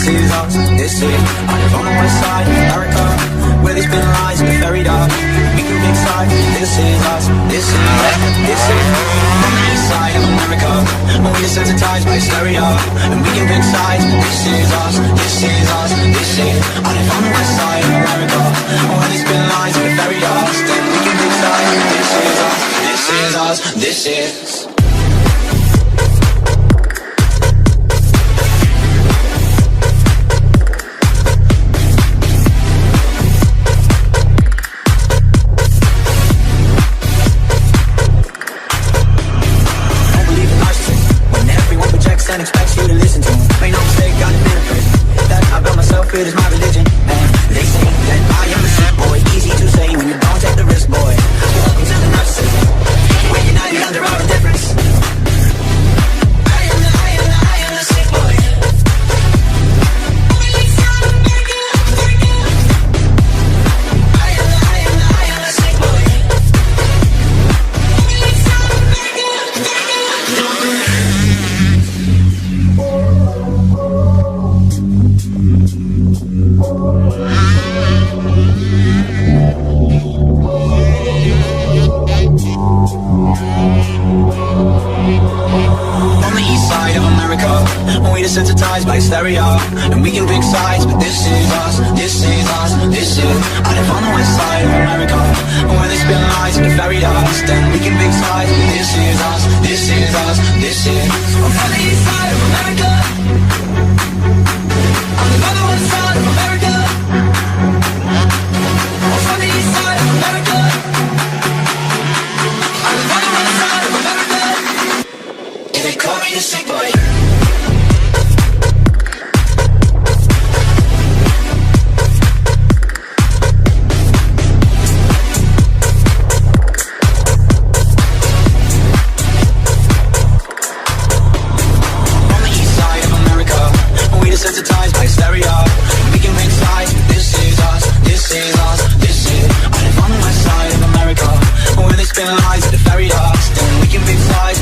is us, this is. I live on the west side of America, where they spin lies and get ferried up. We can pick sides. This is us, this is. This is. On the east side of America, where we're desensitized by hysteria, and we can pick sides. This is us, this is us, this is. I live on the west side of America, where they spin lies and get ferried up. Then we can pick sides. This is us, this is us, this is. And expects you to listen to them. Make no mistake, I've been a person that I built myself, it is my religion. And they say that I am the sick boy. Easy to say when you don't take the risk, boy. Welcome to the narcissism. We're united under our indifference. I am the sick boy. I am the sick boy. On the east side of America, we're desensitized by hysteria, and we can pick sides, but this is us, this is us, this is. I live on the west side of America, where they spin lies and ferry dust, and we can pick sides, but this is us, this is us, this is. I'm on the east side of America, I live on the west side of America. I'm on the east side of America, I live on the west side of America. They call me the sick boy. On the east side of America, we desensitized by hysteria. We can pick sides, but this is us, this is us, this is. I live on the west side of America, where they spin lies at the ferry dust, and we can pick sides.